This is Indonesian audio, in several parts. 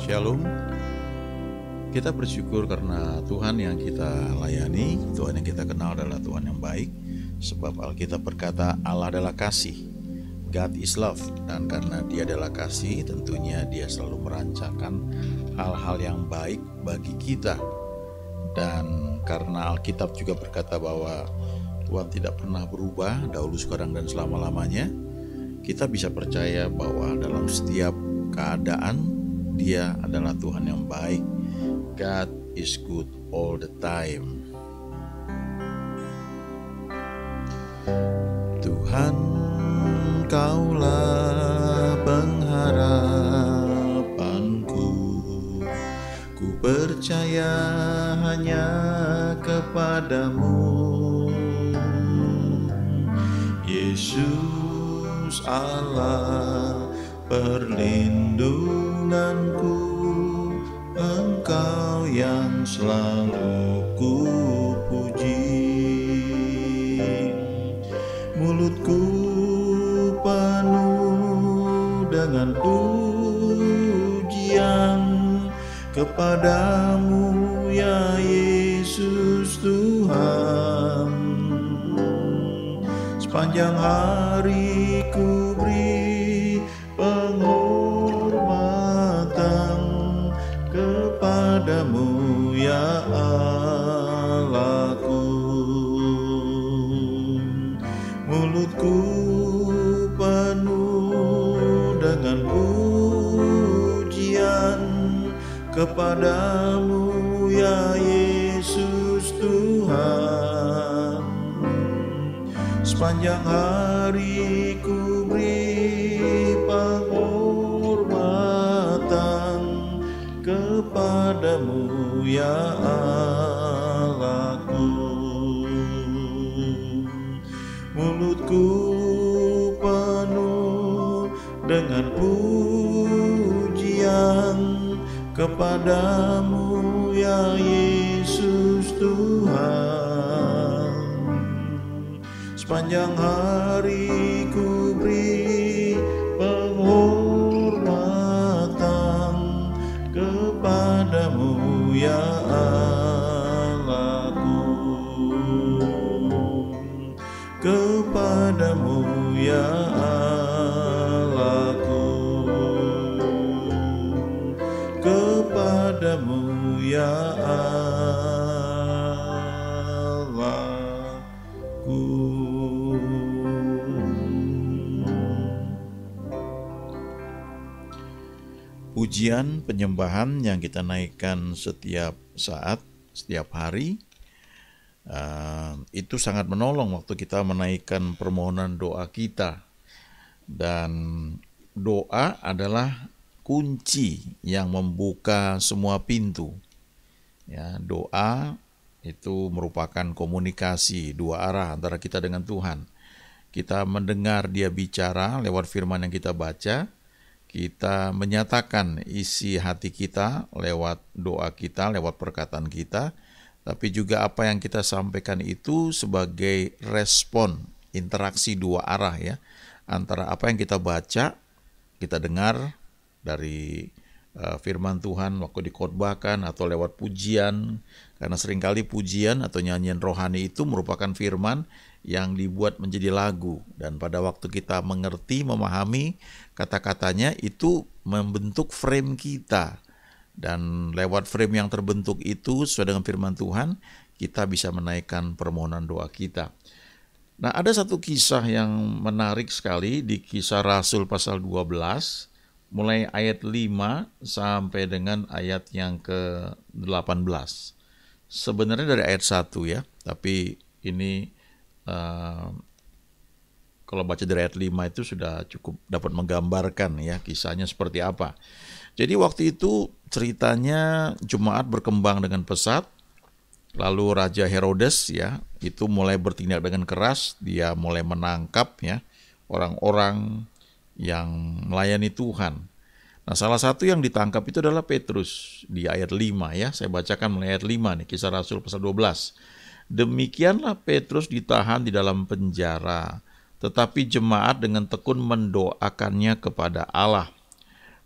Shalom, kita bersyukur karena Tuhan yang kita layani, Tuhan yang kita kenal adalah Tuhan yang baik. Sebab Alkitab berkata Allah adalah kasih, God is love. Dan karena Dia adalah kasih, tentunya Dia selalu merancangkan hal-hal yang baik bagi kita. Dan karena Alkitab juga berkata bahwa Tuhan tidak pernah berubah, dahulu, sekarang, dan selama-lamanya, kita bisa percaya bahwa dalam setiap keadaan Dia adalah Tuhan yang baik. God is good all the time. Tuhan, Kaulah pengharapanku. Ku percaya hanya kepadamu, Yesus Allah perlindunganku, Engkau yang selalu ku puji. Mulutku penuh dengan pujian kepadamu, ya Yesus Tuhan. Sepanjang hari ku beri penghormatan kepadamu, ya Allahku. Mulutku penuh dengan pujian kepadamu, ya Yesus Tuhan. Sepanjang hari ku beri penghormatan kepadamu, ya Allahku. Mulutku penuh dengan pujian kepadamu, ya Yesus Tuhan. Sepanjang hari ku beri penghormatan kepadamu, ya Allahku. Kepadamu, ya Allahku. Kepadamu, ya Allahku. Pujian penyembahan yang kita naikkan setiap saat, setiap hari, itu sangat menolong waktu kita menaikkan permohonan doa kita. Dan doa adalah kunci yang membuka semua pintu. Ya, doa itu merupakan komunikasi dua arah antara kita dengan Tuhan. Kita mendengar Dia bicara lewat firman yang kita baca. Kita menyatakan isi hati kita lewat doa kita, lewat perkataan kita, tapi juga apa yang kita sampaikan itu sebagai respon, interaksi dua arah ya, antara apa yang kita baca, kita dengar dari firman Tuhan waktu dikhotbahkan atau lewat pujian, karena seringkali pujian atau nyanyian rohani itu merupakan firman yang dibuat menjadi lagu, dan pada waktu kita mengerti, memahami kata-katanya itu membentuk frame kita, dan lewat frame yang terbentuk itu sesuai dengan firman Tuhan kita bisa menaikkan permohonan doa kita. Nah, ada satu kisah yang menarik sekali di Kisah Rasul pasal 12 mulai ayat 5 sampai dengan ayat yang ke-18. Sebenarnya dari ayat 1 ya, tapi ini kalau baca dari ayat 5 itu sudah cukup dapat menggambarkan ya kisahnya seperti apa. Jadi waktu itu ceritanya jemaat berkembang dengan pesat, lalu Raja Herodes ya itu mulai bertindak dengan keras, dia mulai menangkap ya orang-orang yang melayani Tuhan. Nah, salah satu yang ditangkap itu adalah Petrus di ayat 5 ya. Saya bacakan mulai ayat 5 nih, Kisah Rasul pasal 12. Demikianlah Petrus ditahan di dalam penjara, tetapi jemaat dengan tekun mendoakannya kepada Allah.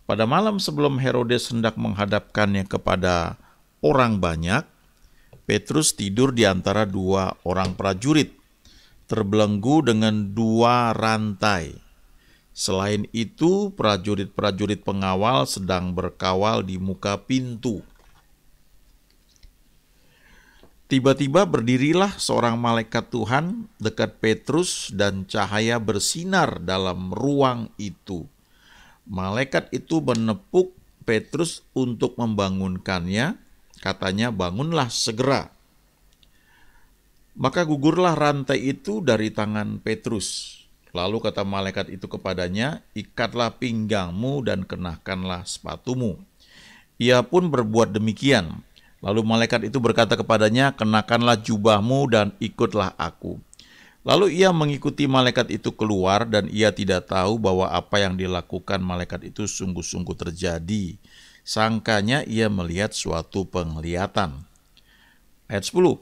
Pada malam sebelum Herodes hendak menghadapkannya kepada orang banyak, Petrus tidur di antara dua orang prajurit, terbelenggu dengan dua rantai. Selain itu, prajurit-prajurit pengawal sedang berkawal di muka pintu. Tiba-tiba berdirilah seorang malaikat Tuhan dekat Petrus dan cahaya bersinar dalam ruang itu. Malaikat itu menepuk Petrus untuk membangunkannya, katanya, "Bangunlah segera." Maka gugurlah rantai itu dari tangan Petrus. Lalu kata malaikat itu kepadanya, "Ikatlah pinggangmu dan kenakanlah sepatumu." Ia pun berbuat demikian. Lalu malaikat itu berkata kepadanya, "Kenakanlah jubahmu dan ikutlah aku." Lalu ia mengikuti malaikat itu keluar, dan ia tidak tahu bahwa apa yang dilakukan malaikat itu sungguh-sungguh terjadi. Sangkanya ia melihat suatu penglihatan. Ayat 10.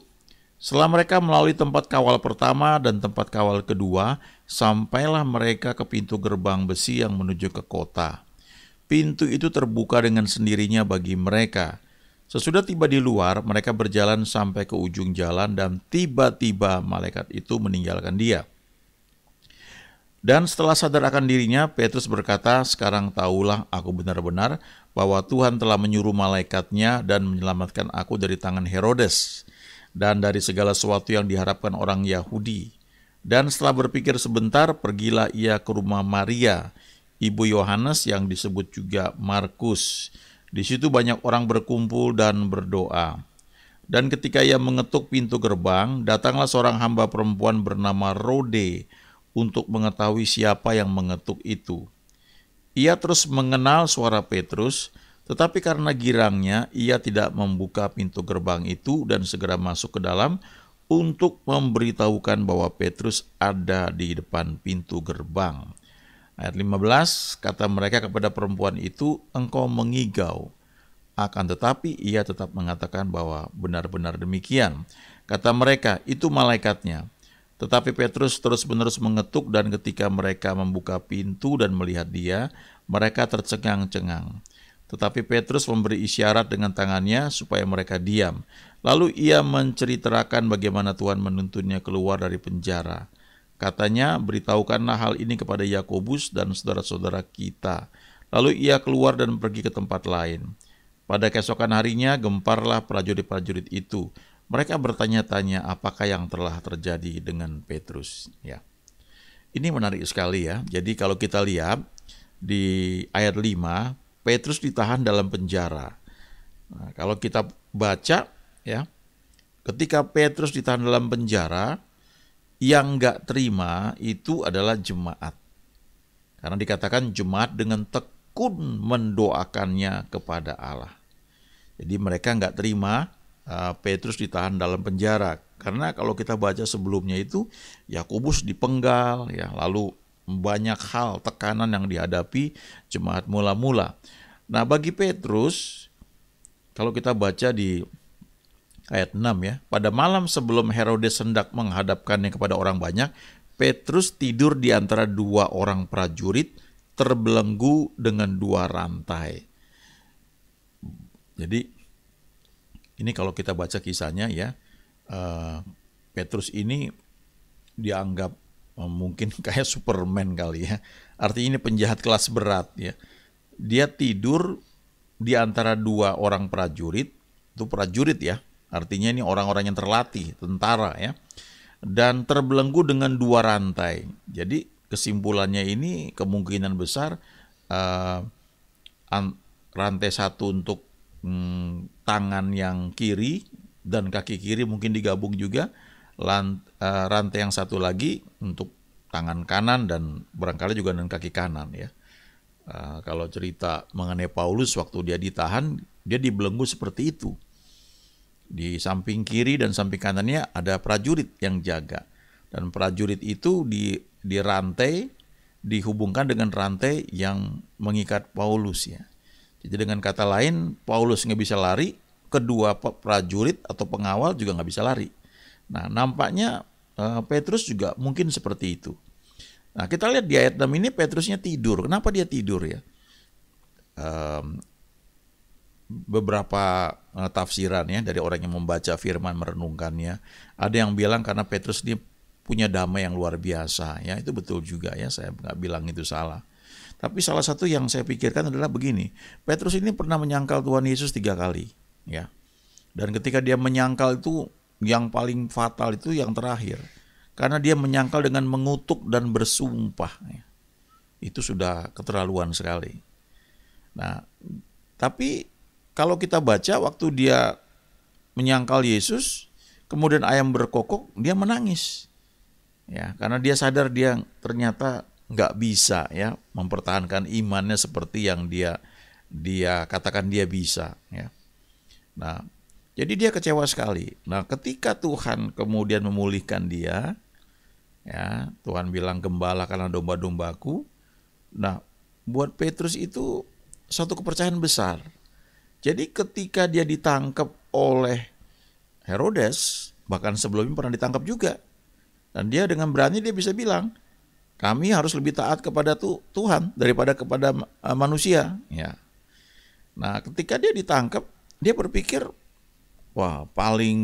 Setelah mereka melalui tempat kawal pertama dan tempat kawal kedua, sampailah mereka ke pintu gerbang besi yang menuju ke kota. Pintu itu terbuka dengan sendirinya bagi mereka. Sesudah tiba di luar, mereka berjalan sampai ke ujung jalan dan tiba-tiba malaikat itu meninggalkan dia. Dan setelah sadar akan dirinya, Petrus berkata, "Sekarang tahulah aku benar-benar bahwa Tuhan telah menyuruh malaikatnya dan menyelamatkan aku dari tangan Herodes dan dari segala sesuatu yang diharapkan orang Yahudi." Dan setelah berpikir sebentar, pergilah ia ke rumah Maria, ibu Yohanes yang disebut juga Markus. Di situ banyak orang berkumpul dan berdoa. Dan ketika ia mengetuk pintu gerbang, datanglah seorang hamba perempuan bernama Rode untuk mengetahui siapa yang mengetuk itu. Ia terus mengenal suara Petrus, tetapi karena girangnya ia tidak membuka pintu gerbang itu dan segera masuk ke dalam untuk memberitahukan bahwa Petrus ada di depan pintu gerbang. Ayat 15, kata mereka kepada perempuan itu, "Engkau mengigau." Akan tetapi ia tetap mengatakan bahwa benar-benar demikian. Kata mereka, "Itu malaikatnya." Tetapi Petrus terus-menerus mengetuk, dan ketika mereka membuka pintu dan melihat dia, mereka tercengang-cengang. Tetapi Petrus memberi isyarat dengan tangannya supaya mereka diam. Lalu ia menceritakan bagaimana Tuhan menuntunnya keluar dari penjara. Katanya, "Beritahukanlah hal ini kepada Yakobus dan saudara-saudara kita." Lalu ia keluar dan pergi ke tempat lain. Pada keesokan harinya gemparlah prajurit-prajurit itu. Mereka bertanya-tanya apakah yang telah terjadi dengan Petrus. Ya. Ini menarik sekali ya. Jadi kalau kita lihat di ayat 5, Petrus ditahan dalam penjara. Nah, kalau kita baca ya, ketika Petrus ditahan dalam penjara, yang nggak terima itu adalah jemaat. Karena dikatakan jemaat dengan tekun mendoakannya kepada Allah. Jadi mereka nggak terima Petrus ditahan dalam penjara. Karena kalau kita baca sebelumnya itu, Yakobus dipenggal, ya, lalu banyak hal tekanan yang dihadapi jemaat mula-mula. Nah, bagi Petrus, kalau kita baca di ayat 6 ya, pada malam sebelum Herodes hendak menghadapkannya kepada orang banyak, Petrus tidur di antara dua orang prajurit, terbelenggu dengan dua rantai. Jadi ini kalau kita baca kisahnya ya, Petrus ini dianggap mungkin kayak Superman kali ya. Artinya ini penjahat kelas berat ya. Dia tidur di antara dua orang prajurit, itu prajurit ya. Artinya ini orang-orang yang terlatih, tentara ya. Dan terbelenggu dengan dua rantai. Jadi kesimpulannya ini kemungkinan besar rantai satu untuk tangan yang kiri dan kaki kiri mungkin digabung juga. Rantai yang satu lagi untuk tangan kanan dan barangkali juga dengan kaki kanan ya. Kalau cerita mengenai Paulus waktu dia ditahan, dia dibelenggu seperti itu. Di samping kiri dan samping kanannya ada prajurit yang jaga. Dan prajurit itu di rantai, dihubungkan dengan rantai yang mengikat Paulus ya. Jadi dengan kata lain, Paulus nggak bisa lari, kedua prajurit atau pengawal juga nggak bisa lari. Nah, nampaknya Petrus juga mungkin seperti itu. Nah, kita lihat di ayat 6 ini Petrusnya tidur. Kenapa dia tidur ya? em, beberapa tafsiran ya dari orang yang membaca firman merenungkannya. Ada yang bilang karena Petrus ini punya damai yang luar biasa, ya itu betul juga ya, saya nggak bilang itu salah. Tapi salah satu yang saya pikirkan adalah begini, Petrus ini pernah menyangkal Tuhan Yesus 3 kali, ya. Dan ketika dia menyangkal itu, yang paling fatal itu yang terakhir, karena dia menyangkal dengan mengutuk dan bersumpah, ya. Itu sudah keterlaluan sekali. Nah, tapi kalau kita baca waktu dia menyangkal Yesus, kemudian ayam berkokok, dia menangis. Ya, karena dia sadar dia ternyata nggak bisa ya mempertahankan imannya seperti yang dia katakan dia bisa. Ya. Nah, jadi dia kecewa sekali. Nah, ketika Tuhan kemudian memulihkan dia, ya Tuhan bilang gembalakanlah domba-dombaku. Nah, buat Petrus itu satu kepercayaan besar. Jadi ketika dia ditangkap oleh Herodes, bahkan sebelumnya pernah ditangkap juga. Dan dia dengan berani dia bisa bilang, kami harus lebih taat kepada Tuhan daripada kepada manusia. Ya. Nah, ketika dia ditangkap, dia berpikir, wah paling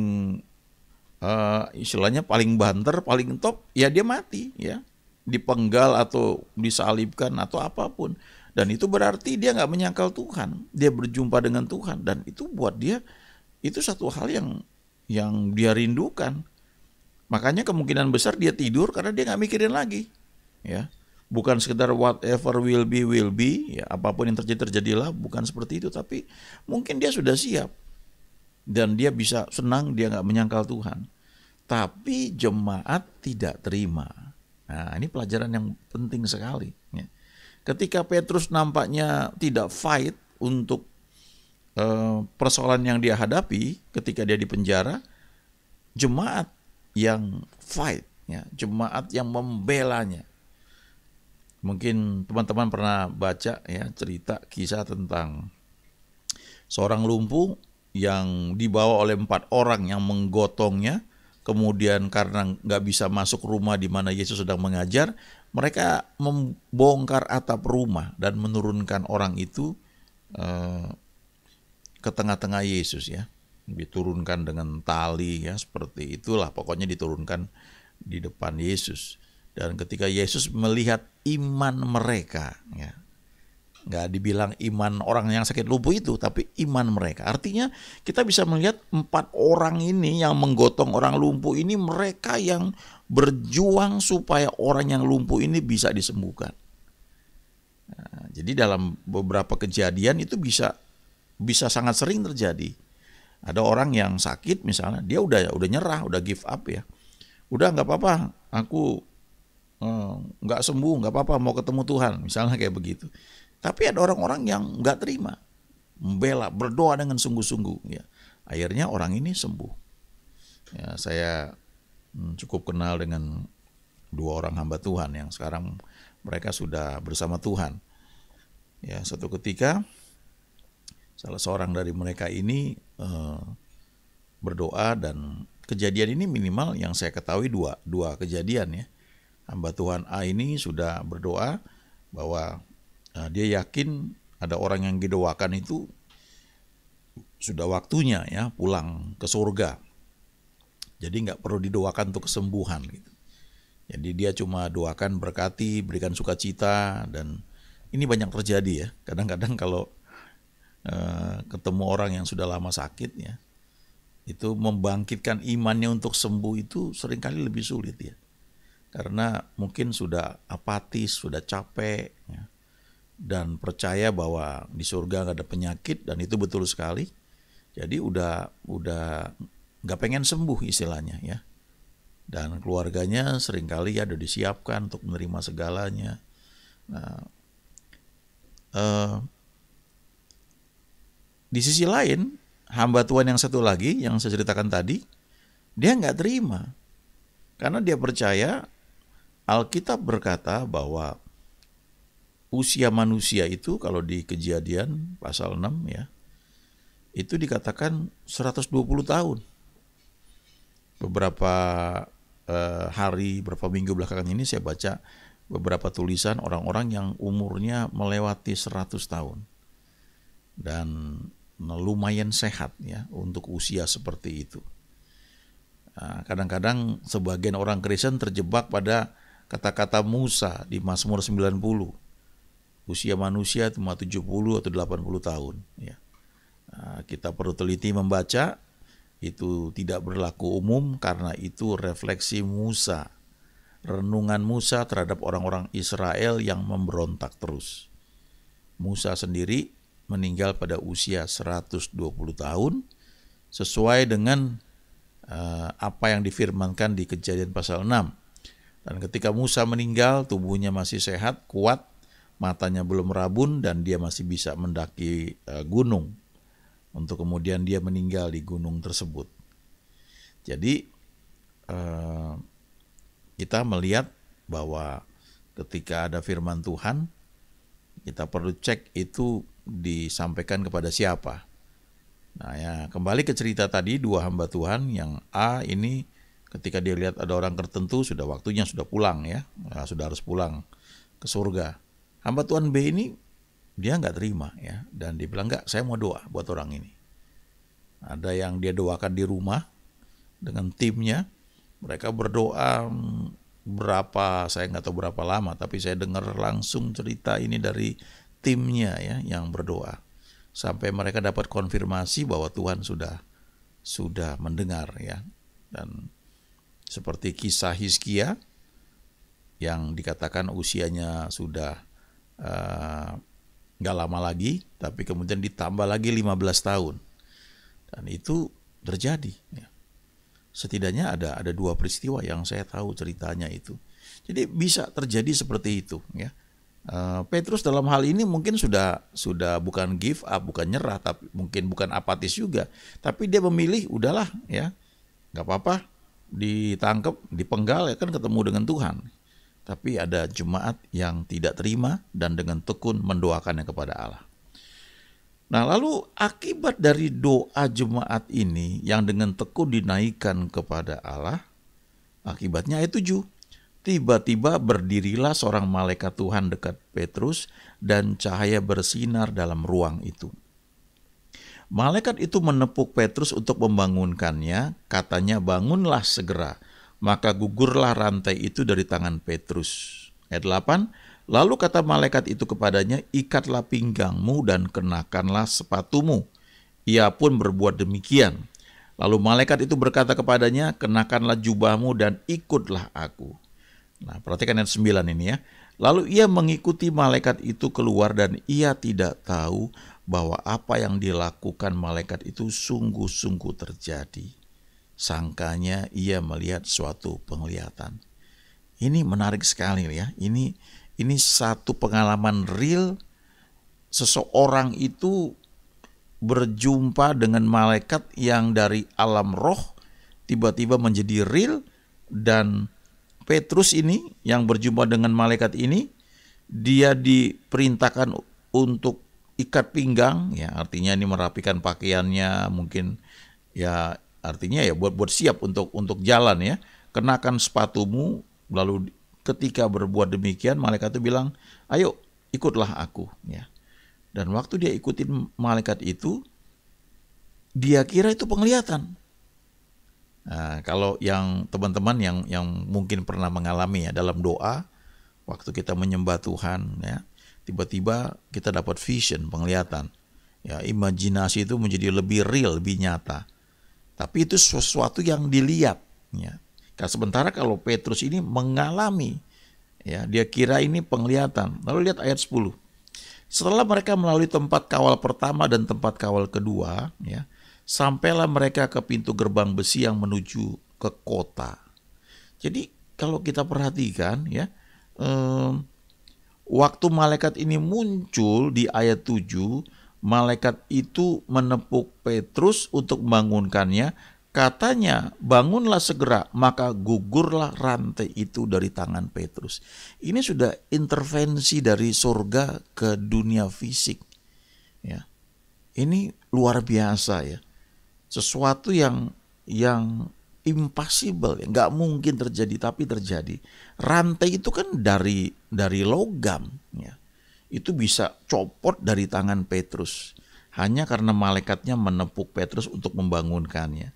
istilahnya paling banter, paling top, ya dia mati, ya dipenggal atau disalibkan atau apapun. Dan itu berarti dia nggak menyangkal Tuhan, dia berjumpa dengan Tuhan, dan itu buat dia itu satu hal yang dia rindukan. Makanya kemungkinan besar dia tidur karena dia nggak mikirin lagi, ya. Bukan sekedar whatever will be, ya apapun yang terjadilah, bukan seperti itu. Tapi mungkin dia sudah siap dan dia bisa senang, dia nggak menyangkal Tuhan. Tapi jemaat tidak terima. Nah, ini pelajaran yang penting sekali. Ya. Ketika Petrus nampaknya tidak fight untuk persoalan yang dia hadapi ketika dia di penjara, jemaat yang fight, ya, jemaat yang membelanya. Mungkin teman-teman pernah baca ya cerita kisah tentang seorang lumpuh yang dibawa oleh 4 orang yang menggotongnya. Kemudian karena nggak bisa masuk rumah di mana Yesus sedang mengajar, mereka membongkar atap rumah dan menurunkan orang itu ke tengah-tengah Yesus, ya. Diturunkan dengan tali, ya seperti itulah, pokoknya diturunkan di depan Yesus. Dan ketika Yesus melihat iman mereka, ya, nggak dibilang iman orang yang sakit lumpuh itu, tapi iman mereka. Artinya kita bisa melihat 4 orang ini yang menggotong orang lumpuh ini, mereka yang berjuang supaya orang yang lumpuh ini bisa disembuhkan. Nah, jadi dalam beberapa kejadian itu bisa sangat sering terjadi. Ada orang yang sakit misalnya, dia udah nyerah, udah give up ya. Udah nggak apa-apa, aku nggak sembuh, nggak apa-apa, mau ketemu Tuhan, misalnya kayak begitu. Tapi ada orang-orang yang nggak terima, membela, berdoa dengan sungguh-sungguh. Ya. Akhirnya orang ini sembuh. Ya, saya cukup kenal dengan 2 orang hamba Tuhan yang sekarang mereka sudah bersama Tuhan. Ya, suatu ketika salah seorang dari mereka ini berdoa, dan kejadian ini minimal yang saya ketahui dua kejadian ya. Hamba Tuhan A ini sudah berdoa bahwa dia yakin ada orang yang didoakan itu sudah waktunya ya pulang ke surga. Jadi nggak perlu didoakan untuk kesembuhan gitu. Jadi dia cuma doakan berkati, berikan sukacita, dan ini banyak terjadi ya. Kadang-kadang kalau ketemu orang yang sudah lama sakit ya, itu membangkitkan imannya untuk sembuh itu seringkali lebih sulit ya, karena mungkin sudah apatis, sudah capek ya, dan percaya bahwa di surga nggak ada penyakit, dan itu betul sekali. Jadi udah nggak pengen sembuh istilahnya ya, dan keluarganya seringkali ada disiapkan untuk menerima segalanya. Nah, di sisi lain, hamba Tuhan yang satu lagi yang saya ceritakan tadi, dia nggak terima. Karena dia percaya Alkitab berkata bahwa usia manusia itu kalau di Kejadian pasal 6 ya, itu dikatakan 120 tahun. Beberapa hari, beberapa minggu belakangan ini saya baca beberapa tulisan orang-orang yang umurnya melewati 100 tahun. dan lumayan sehat ya untuk usia seperti itu. Nah, kadang-kadang sebagian orang Kristen terjebak pada kata-kata Musa di Mazmur 90. Usia manusia cuma 70 atau 80 tahun ya. Nah, kita perlu teliti membaca, itu tidak berlaku umum karena itu refleksi Musa, renungan Musa terhadap orang-orang Israel yang memberontak terus. Musa sendiri meninggal pada usia 120 tahun sesuai dengan apa yang difirmankan di Kejadian pasal 6. Dan ketika Musa meninggal, tubuhnya masih sehat, kuat, matanya belum rabun, dan dia masih bisa mendaki gunung untuk kemudian dia meninggal di gunung tersebut. Jadi kita melihat bahwa ketika ada firman Tuhan, kita perlu cek itu disampaikan kepada siapa. Nah ya, kembali ke cerita tadi, dua hamba Tuhan, yang A ini ketika dia lihat ada orang tertentu, sudah waktunya, sudah pulang ya, sudah harus pulang ke surga. Hamba Tuhan B ini dia nggak terima ya, dan dia bilang, enggak, saya mau doa buat orang ini. Ada yang dia doakan di rumah dengan timnya, mereka berdoa saya nggak tahu berapa lama, tapi saya dengar langsung cerita ini dari timnya ya yang berdoa, sampai mereka dapat konfirmasi bahwa Tuhan sudah mendengar ya. Dan seperti kisah Hizkia yang dikatakan usianya sudah nggak lama lagi, tapi kemudian ditambah lagi 15 tahun, dan itu terjadi ya. Setidaknya ada dua peristiwa yang saya tahu ceritanya itu. Jadi bisa terjadi seperti itu ya. Petrus dalam hal ini mungkin sudah bukan give up, bukan nyerah, tapi mungkin bukan apatis juga, tapi dia memilih udahlah ya, nggak apa-apa, ditangkap, dipenggal ya kan, ketemu dengan Tuhan. Tapi ada jemaat yang tidak terima dan dengan tekun mendoakannya kepada Allah. Nah, lalu akibat dari doa jemaat ini yang dengan tekun dinaikkan kepada Allah, akibatnya ayat 7. Tiba-tiba berdirilah seorang malaikat Tuhan dekat Petrus dan cahaya bersinar dalam ruang itu. Malaikat itu menepuk Petrus untuk membangunkannya, katanya, bangunlah segera. Maka gugurlah rantai itu dari tangan Petrus. Ayat 8. Lalu kata malaikat itu kepadanya, ikatlah pinggangmu dan kenakanlah sepatumu. Ia pun berbuat demikian. Lalu malaikat itu berkata kepadanya, kenakanlah jubahmu dan ikutlah aku. Nah, perhatikan ayat 9 ini ya. Lalu ia mengikuti malaikat itu keluar dan ia tidak tahu bahwa apa yang dilakukan malaikat itu sungguh-sungguh terjadi. Sangkanya ia melihat suatu penglihatan. Ini menarik sekali ya. Ini satu pengalaman real, seseorang itu berjumpa dengan malaikat yang dari alam roh tiba-tiba menjadi real, dan Petrus ini yang berjumpa dengan malaikat ini, dia diperintahkan untuk ikat pinggang ya, artinya ini merapikan pakaiannya, mungkin ya artinya ya buat siap untuk jalan ya. Kenakan sepatumu. Lalu ketika berbuat demikian, malaikat itu bilang, ayo ikutlah aku ya. Dan waktu dia ikutin malaikat itu, dia kira itu penglihatan. Nah, kalau yang teman-teman yang mungkin pernah mengalami ya dalam doa, waktu kita menyembah Tuhan ya, tiba-tiba kita dapat vision, penglihatan. Ya, imajinasi itu menjadi lebih real, lebih nyata. Tapi itu sesuatu yang dilihat ya. Sementara kalau Petrus ini mengalami ya, dia kira ini penglihatan. Lalu lihat ayat 10. Setelah mereka melalui tempat kawal pertama dan tempat kawal kedua ya, sampailah mereka ke pintu gerbang besi yang menuju ke kota. Jadi kalau kita perhatikan ya, waktu malaikat ini muncul di ayat 7, malaikat itu menepuk Petrus untuk membangunkannya. Katanya, bangunlah segera, maka gugurlah rantai itu dari tangan Petrus. Ini sudah intervensi dari surga ke dunia fisik. Ya. Ini luar biasa ya. Sesuatu yang impossible, nggak mungkin terjadi, tapi terjadi. Rantai itu kan dari logam. Ya. Itu bisa copot dari tangan Petrus. hanya karena malaikatnya menepuk Petrus untuk membangunkannya.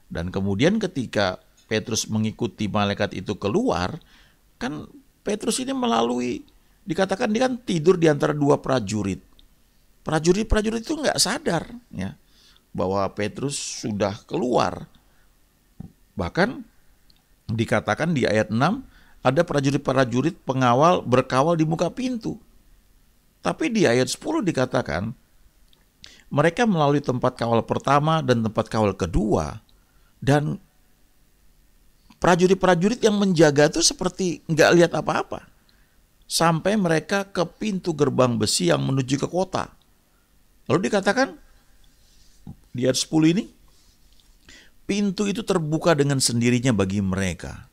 Dan kemudian ketika Petrus mengikuti malaikat itu keluar, kan Petrus ini dikatakan dia kan tidur di antara dua prajurit. Prajurit itu nggak sadar ya bahwa Petrus sudah keluar. Bahkan dikatakan di ayat 6 ada prajurit-prajurit pengawal berkawal di muka pintu. Tapi di ayat 10 dikatakan mereka melalui tempat kawal pertama dan tempat kawal kedua, dan prajurit-prajurit yang menjaga itu seperti nggak lihat apa-apa sampai mereka ke pintu gerbang besi yang menuju ke kota. Lalu dikatakan di ayat 10 ini, pintu itu terbuka dengan sendirinya bagi mereka.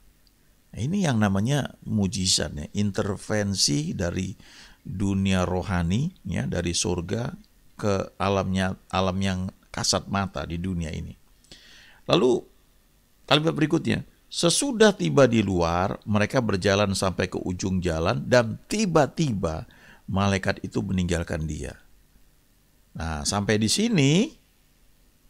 Nah, ini yang namanya mujizat, ya, intervensi dari dunia rohani, ya, dari surga ke alam yang kasat mata di dunia ini. Lalu kalimat berikutnya, sesudah tiba di luar, mereka berjalan sampai ke ujung jalan dan tiba-tiba malaikat itu meninggalkan dia. Nah, sampai di sini,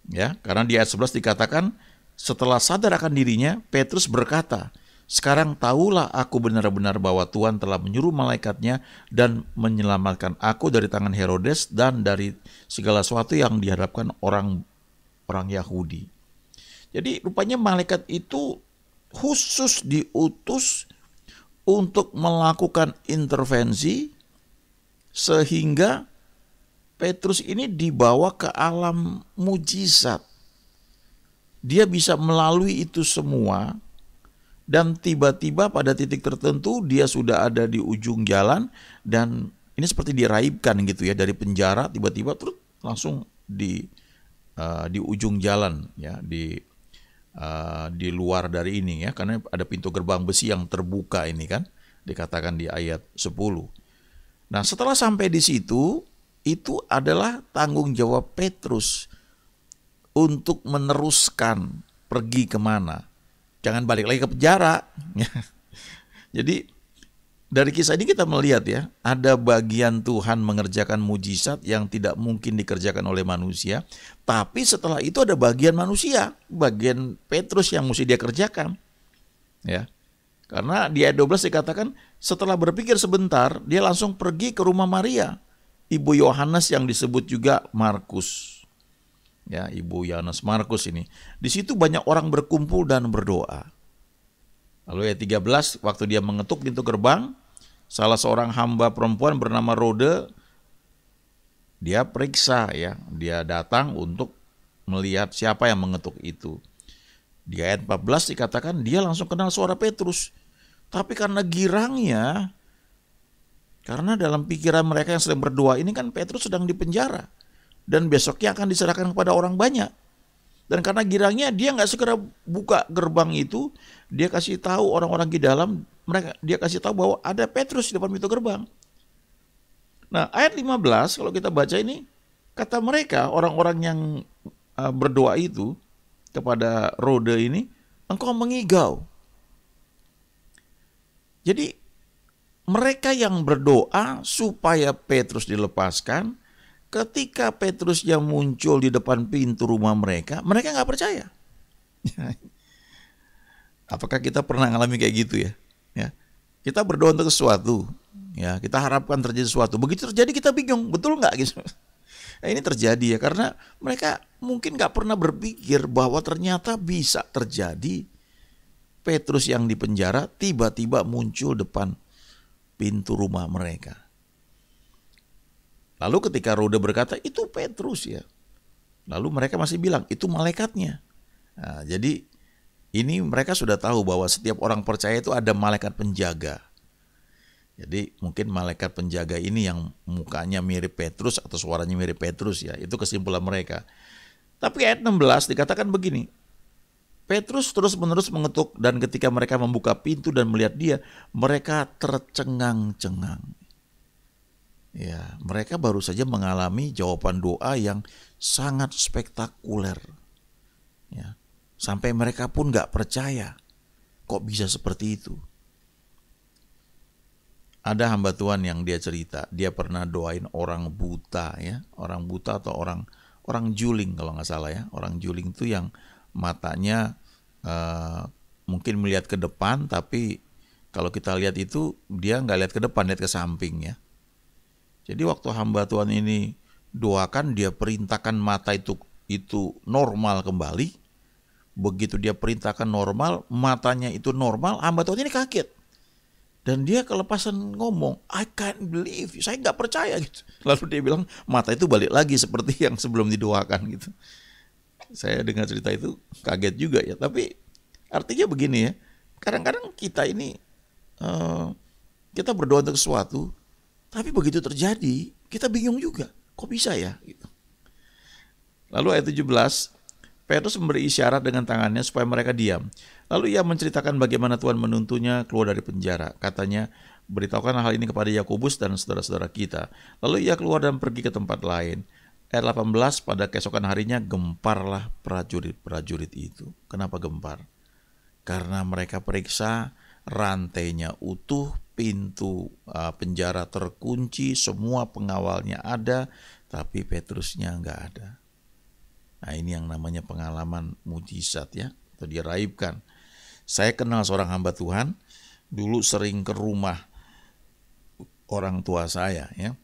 ya, karena di ayat 11 dikatakan, setelah sadar akan dirinya, Petrus berkata, sekarang tahulah aku benar-benar bahwa Tuhan telah menyuruh malaikatnya dan menyelamatkan aku dari tangan Herodes dan dari segala sesuatu yang dihadapkan orang Yahudi. Jadi rupanya malaikat itu khusus diutus untuk melakukan intervensi sehingga Petrus ini dibawa ke alam mujizat. Dia bisa melalui itu semua dan tiba-tiba pada titik tertentu dia sudah ada di ujung jalan, dan ini seperti diraibkan gitu ya, dari penjara tiba-tiba terus langsung di ujung jalan, ya, di luar dari ini, ya, karena ada pintu gerbang besi yang terbuka ini kan dikatakan di ayat 10. Nah, setelah sampai di situ, itu adalah tanggung jawab Petrus untuk meneruskan pergi kemana. Jangan balik lagi ke penjara. Jadi dari kisah ini kita melihat, ya, ada bagian Tuhan mengerjakan mujizat yang tidak mungkin dikerjakan oleh manusia. Tapi setelah itu ada bagian manusia, bagian Petrus yang mesti dia kerjakan. Ya. Karena di ayat 12 dikatakan setelah berpikir sebentar, dia langsung pergi ke rumah Maria, ibu Yohanes yang disebut juga Markus. Ya, ibu Yohanes Markus ini. Di situ banyak orang berkumpul dan berdoa. Lalu ayat 13, waktu dia mengetuk pintu gerbang, salah seorang hamba perempuan bernama Rode, dia periksa, ya. Dia datang untuk melihat siapa yang mengetuk itu. Di ayat 14 dikatakan dia langsung kenal suara Petrus. Tapi karena girangnya, karena dalam pikiran mereka yang sedang berdoa ini kan Petrus sedang dipenjara dan besoknya akan diserahkan kepada orang banyak. Dan karena girangnya dia nggak segera buka gerbang itu, dia kasih tahu orang-orang di dalam, dia kasih tahu bahwa ada Petrus di depan pintu gerbang. Nah, ayat 15 kalau kita baca ini, kata mereka orang-orang yang berdoa itu kepada Rode ini, engkau mengigau. Jadi mereka yang berdoa supaya Petrus dilepaskan, ketika Petrus yang muncul di depan pintu rumah mereka nggak percaya. Apakah kita pernah ngalami kayak gitu, ya? Ya, kita berdoa untuk sesuatu, ya, kita harapkan terjadi sesuatu. Begitu terjadi kita bingung, betul nggak gitu? Nah, ini terjadi, ya, karena mereka mungkin nggak pernah berpikir bahwa ternyata bisa terjadi. Petrus yang dipenjara tiba-tiba muncul depan pintu rumah mereka. Lalu ketika Rode berkata, itu Petrus, ya. Lalu mereka masih bilang, itu malaikatnya. Nah, jadi ini mereka sudah tahu bahwa setiap orang percaya itu ada malaikat penjaga. Jadi mungkin malaikat penjaga ini yang mukanya mirip Petrus atau suaranya mirip Petrus, ya. Itu kesimpulan mereka. Tapi ayat 16 dikatakan begini, Petrus terus-menerus mengetuk dan ketika mereka membuka pintu dan melihat dia, mereka tercengang-cengang. Ya, mereka baru saja mengalami jawaban doa yang sangat spektakuler. Ya, sampai mereka pun gak percaya, kok bisa seperti itu. ada hamba Tuhan yang dia cerita, dia pernah doain orang buta ya, orang buta atau orang juling kalau nggak salah ya, orang juling itu yang matanya mungkin melihat ke depan, tapi kalau kita lihat itu dia nggak lihat ke depan, lihat ke samping ya. Jadi waktu hamba Tuhan ini doakan, dia perintahkan mata itu normal kembali. Begitu dia perintahkan normal, matanya itu normal, hamba Tuhan ini kaget. Dan dia kelepasan ngomong, I can't believe you, saya nggak percaya gitu. Lalu dia bilang, mata itu balik lagi seperti yang sebelum didoakan gitu. Saya dengar cerita itu kaget juga ya. Tapi artinya begini ya, kadang-kadang kita ini, kita berdoa untuk sesuatu, tapi begitu terjadi, kita bingung juga, kok bisa ya gitu. Lalu ayat 17, Petrus memberi isyarat dengan tangannya supaya mereka diam. Lalu ia menceritakan bagaimana Tuhan menuntunnya keluar dari penjara. Katanya, beritahukan hal ini kepada Yakobus dan saudara-saudara kita. Lalu ia keluar dan pergi ke tempat lain. Ayat 18, pada keesokan harinya gemparlah prajurit-prajurit itu. Kenapa gempar? Karena mereka periksa rantainya utuh, pintu penjara terkunci, semua pengawalnya ada, tapi Petrusnya nggak ada. Nah, ini yang namanya pengalaman mujizat ya, atau diraibkan. Saya kenal seorang hamba Tuhan, dulu sering ke rumah orang tua saya ya.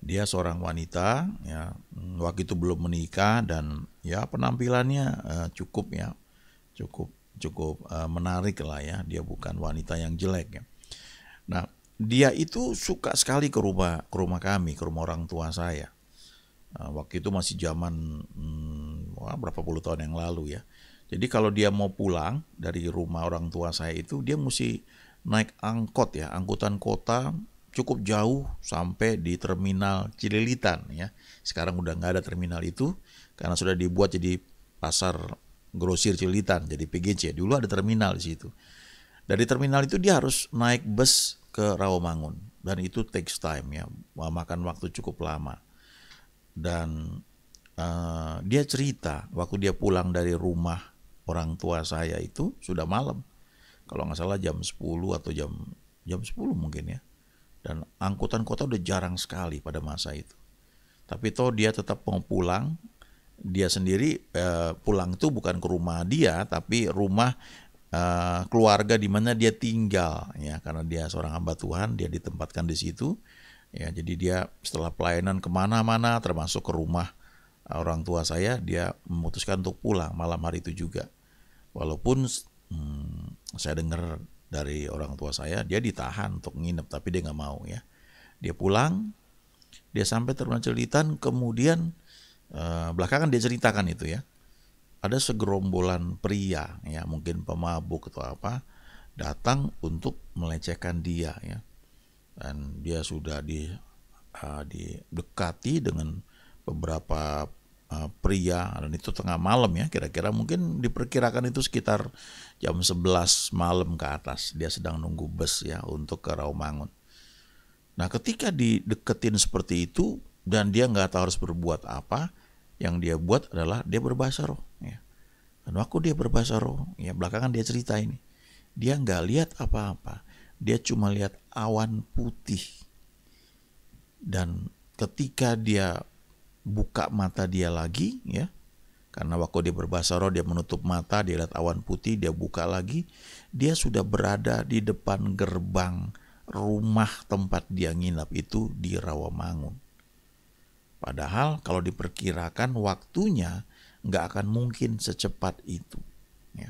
Dia seorang wanita ya, waktu itu belum menikah dan ya penampilannya cukup menarik lah ya. Dia bukan wanita yang jelek ya. Nah, dia itu suka sekali ke rumah kami, ke rumah orang tua saya. Waktu itu masih zaman berapa puluh tahun yang lalu ya. Jadi kalau dia mau pulang dari rumah orang tua saya itu, dia mesti naik angkot ya, angkutan kota cukup jauh sampai di terminal Cililitan ya. Sekarang udah nggak ada terminal itu karena sudah dibuat jadi pasar grosir Cililitan, jadi PGC. Dulu ada terminal di situ. Dari terminal itu dia harus naik bus ke Rawamangun dan itu takes time ya, makan waktu cukup lama. Dan dia cerita waktu dia pulang dari rumah orang tua saya itu sudah malam, kalau nggak salah jam 10 atau jam 10 mungkin ya, dan angkutan kota udah jarang sekali pada masa itu. Tapi toh dia tetap mau pulang, dia sendiri pulang itu bukan ke rumah dia, tapi rumah keluarga di mana dia tinggal ya, karena dia seorang hamba Tuhan, dia ditempatkan di situ. Ya, jadi dia setelah pelayanan kemana-mana termasuk ke rumah orang tua saya, dia memutuskan untuk pulang malam hari itu juga. Walaupun saya dengar dari orang tua saya, dia ditahan untuk nginep, tapi dia nggak mau ya. Dia pulang, dia sampai terminal Cililitan, kemudian belakangan dia ceritakan itu ya. Ada segerombolan pria ya, mungkin pemabuk atau apa, datang untuk melecehkan dia ya. Dan dia sudah didekati dengan beberapa pria, dan itu tengah malam ya, kira-kira mungkin diperkirakan itu sekitar jam 11 malam ke atas. Dia sedang nunggu bus ya untuk ke Rawamangun. Nah, ketika dideketin seperti itu dan dia nggak tahu harus berbuat apa, yang dia buat adalah dia berbahasa roh ya. Dan waktu dia berbahasa roh ya, belakangan dia cerita ini, dia nggak lihat apa-apa. Dia cuma lihat awan putih. Dan ketika dia buka mata dia lagi ya, karena waktu dia berbahasa roh dia menutup mata, dia lihat awan putih, dia buka lagi, dia sudah berada di depan gerbang rumah tempat dia nginap itu di Rawamangun. Padahal kalau diperkirakan waktunya nggak akan mungkin secepat itu ya.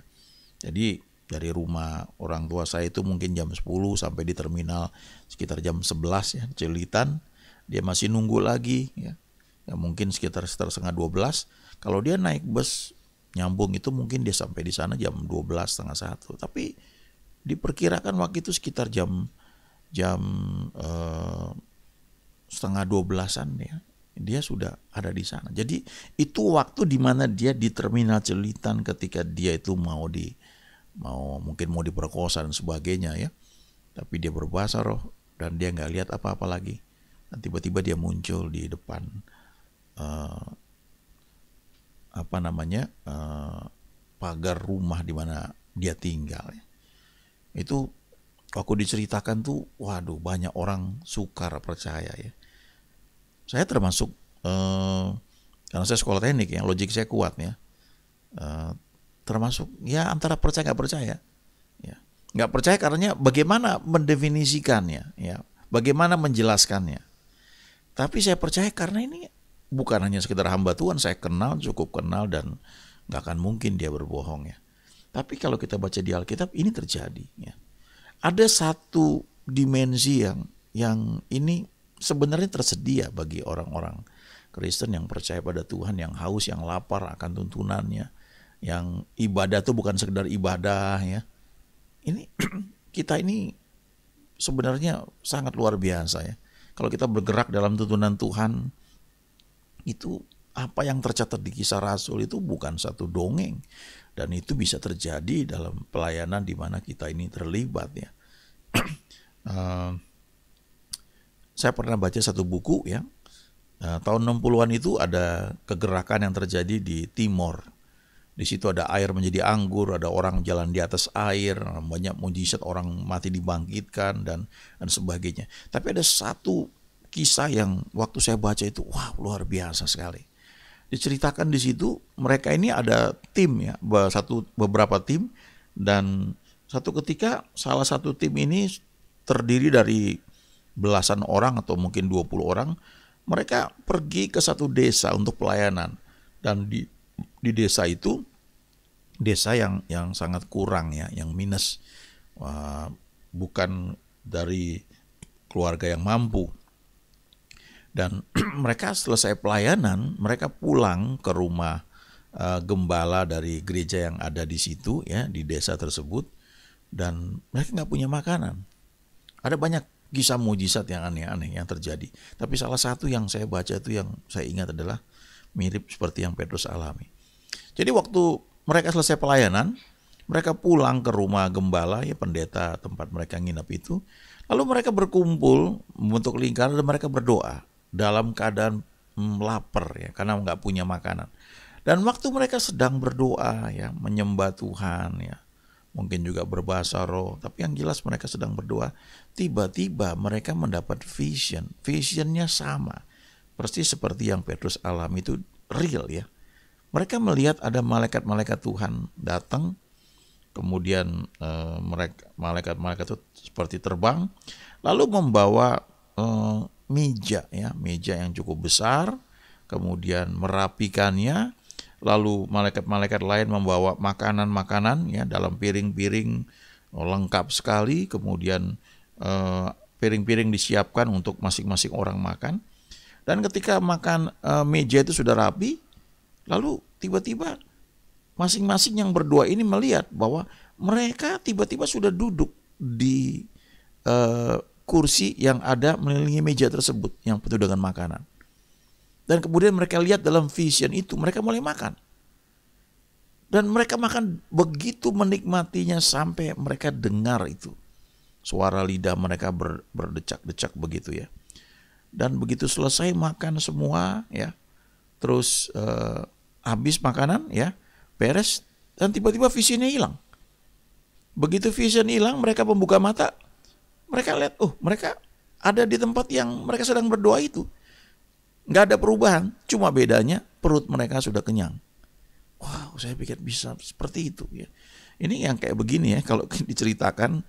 Jadi dari rumah orang tua saya itu mungkin jam 10 sampai di terminal sekitar jam 11 ya, Cililitan. Dia masih nunggu lagi ya. Ya mungkin sekitar setengah 12. Kalau dia naik bus nyambung itu mungkin dia sampai di sana jam 12, setengah 1. Tapi diperkirakan waktu itu sekitar jam setengah 12-an ya. Dia sudah ada di sana. Jadi itu waktu di mana dia di terminal Cililitan ketika dia itu mungkin mau diperkosa dan sebagainya ya, tapi dia berbahasa roh dan dia nggak lihat apa-apa lagi, dan tiba-tiba dia muncul di depan pagar rumah di mana dia tinggal ya. Itu waktu diceritakan tuh, waduh, banyak orang sukar percaya ya. Saya termasuk, karena saya sekolah teknik ya, logik saya kuat ya. Eh, Termasuk ya antara percaya nggak percaya. Ya. Nggak percaya karena bagaimana mendefinisikannya, ya, bagaimana menjelaskannya. Tapi saya percaya karena ini bukan hanya sekedar hamba Tuhan, saya kenal, cukup kenal, dan nggak akan mungkin dia berbohong ya. Tapi kalau kita baca di Alkitab ini terjadi ya. Ada satu dimensi yang ini sebenarnya tersedia bagi orang-orang Kristen yang percaya pada Tuhan, yang haus, yang lapar akan tuntunannya, yang ibadah itu bukan sekedar ibadah ya. Ini kita ini sebenarnya sangat luar biasa ya. Kalau kita bergerak dalam tuntunan Tuhan, itu apa yang tercatat di Kisah Rasul itu bukan satu dongeng, dan itu bisa terjadi dalam pelayanan di mana kita ini terlibat ya. Saya pernah baca satu buku ya, tahun 60-an itu ada kegerakan yang terjadi di Timor. Di situ ada air menjadi anggur, ada orang jalan di atas air, banyak mujizat, orang mati dibangkitkan dan sebagainya. Tapi ada satu kisah yang waktu saya baca itu, wah, luar biasa sekali. Diceritakan di situ mereka ini ada tim ya, beberapa tim, dan satu ketika salah satu tim ini terdiri dari belasan orang atau mungkin 20 orang. Mereka pergi ke satu desa untuk pelayanan, dan di desa itu, desa yang sangat kurang ya, yang minus, bukan dari keluarga yang mampu. Dan mereka selesai pelayanan, mereka pulang ke rumah gembala dari gereja yang ada di situ ya, di desa tersebut, dan mereka nggak punya makanan. Ada banyak kisah mujizat yang aneh-aneh yang terjadi. Tapi salah satu yang saya baca itu yang saya ingat adalah mirip seperti yang Petrus alami. Jadi waktu mereka selesai pelayanan, mereka pulang ke rumah gembala ya, pendeta tempat mereka nginap itu. Lalu mereka berkumpul membentuk lingkaran dan mereka berdoa dalam keadaan lapar ya, karena nggak punya makanan. Dan waktu mereka sedang berdoa ya, menyembah Tuhan ya, mungkin juga berbahasa roh, tapi yang jelas mereka sedang berdoa, tiba-tiba mereka mendapat vision. Visionnya sama persis seperti yang Petrus alami, itu real ya. Mereka melihat ada malaikat-malaikat Tuhan datang, kemudian malaikat-malaikat itu seperti terbang, lalu membawa meja ya, meja yang cukup besar, kemudian merapikannya. Lalu malaikat-malaikat lain membawa makanan-makanan ya dalam piring-piring lengkap sekali. Kemudian piring-piring disiapkan untuk masing-masing orang makan. Dan ketika makan, meja itu sudah rapi, lalu tiba-tiba masing-masing yang berdoa ini melihat bahwa mereka tiba-tiba sudah duduk di kursi yang ada mengelilingi meja tersebut yang penuh dengan makanan. Dan kemudian mereka lihat dalam vision itu, mereka mulai makan. Dan mereka makan begitu menikmatinya sampai mereka dengar itu. Suara lidah mereka berdecak-decak begitu ya. Dan begitu selesai makan semua ya, terus habis makanan ya, beres, dan tiba-tiba visionnya hilang. Begitu vision hilang, mereka membuka mata, mereka lihat, mereka ada di tempat yang mereka sedang berdoa itu. Nggak ada perubahan, cuma bedanya perut mereka sudah kenyang. Wow, saya pikir bisa seperti itu ya. Ini yang kayak begini ya, kalau diceritakan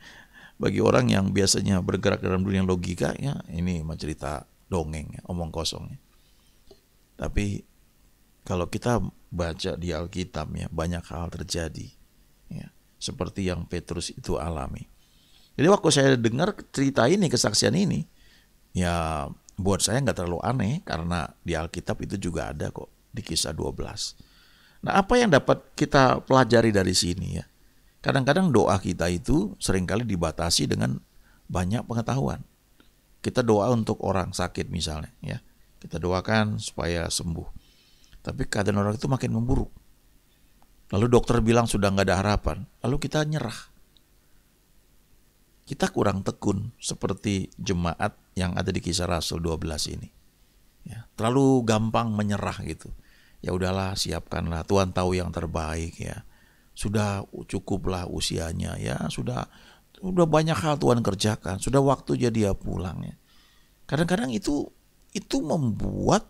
bagi orang yang biasanya bergerak dalam dunia logika ya, ini mah cerita dongeng ya, omong kosong ya. Tapi kalau kita baca di Alkitab ya, banyak hal terjadi ya, seperti yang Petrus itu alami. Jadi waktu saya dengar cerita ini, kesaksian ini, ya buat saya nggak terlalu aneh, karena di Alkitab itu juga ada kok, di Kisah 12. Nah, apa yang dapat kita pelajari dari sini ya? Kadang-kadang doa kita itu seringkali dibatasi dengan banyak pengetahuan. Kita doa untuk orang sakit misalnya ya, kita doakan supaya sembuh. Tapi keadaan orang itu makin memburuk. Lalu dokter bilang sudah nggak ada harapan, lalu kita nyerah. Kita kurang tekun seperti jemaat yang ada di Kisah Rasul 12 ini. Ya, terlalu gampang menyerah gitu. Ya udahlah, siapkanlah, Tuhan tahu yang terbaik ya. Sudah cukuplah usianya ya, sudah Udah banyak hal Tuhan kerjakan, sudah waktunya dia pulang ya. Kadang-kadang itu membuat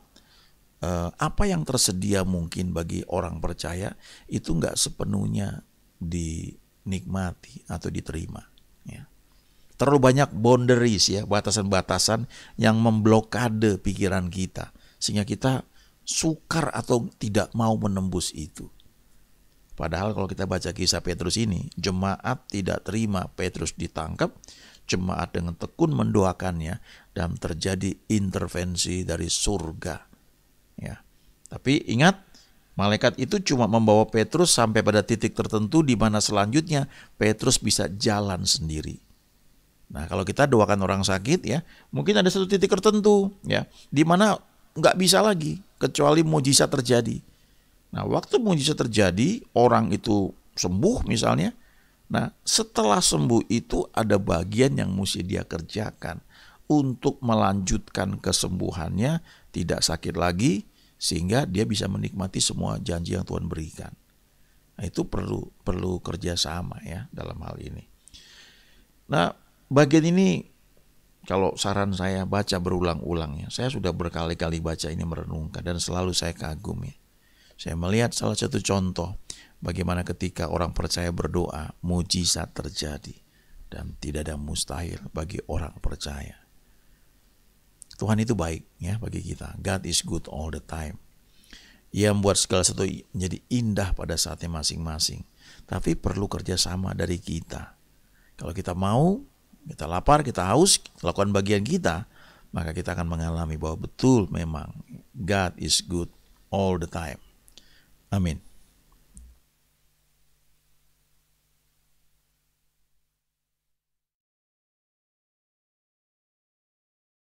apa yang tersedia mungkin bagi orang percaya itu nggak sepenuhnya dinikmati atau diterima. Ya. Terlalu banyak boundaries ya, batasan-batasan yang memblokade pikiran kita, sehingga kita sukar atau tidak mau menembus itu. Padahal kalau kita baca kisah Petrus ini, jemaat tidak terima Petrus ditangkap, jemaat dengan tekun mendoakannya dan terjadi intervensi dari surga. Ya. Tapi ingat, malaikat itu cuma membawa Petrus sampai pada titik tertentu di mana selanjutnya Petrus bisa jalan sendiri. Nah, kalau kita doakan orang sakit ya, mungkin ada satu titik tertentu ya, di mana nggak bisa lagi kecuali mujizat terjadi. Nah, waktu mujizat terjadi, orang itu sembuh misalnya. Nah, setelah sembuh itu ada bagian yang mesti dia kerjakan untuk melanjutkan kesembuhannya, tidak sakit lagi, sehingga dia bisa menikmati semua janji yang Tuhan berikan. Nah, itu perlu kerjasama ya dalam hal ini. Nah, bagian ini kalau saran saya baca berulang-ulang ya. Saya sudah berkali-kali baca ini merenungkan dan selalu saya kagum ya. Saya melihat salah satu contoh bagaimana ketika orang percaya berdoa, mujizat terjadi dan tidak ada mustahil bagi orang percaya. Tuhan itu baik ya bagi kita. God is good all the time. Ia membuat segala sesuatu menjadi indah pada saatnya masing-masing. Tapi perlu kerjasama dari kita. Kalau kita mau, kita lapar, kita haus, lakukan bagian kita, maka kita akan mengalami bahwa betul memang God is good all the time. Amin.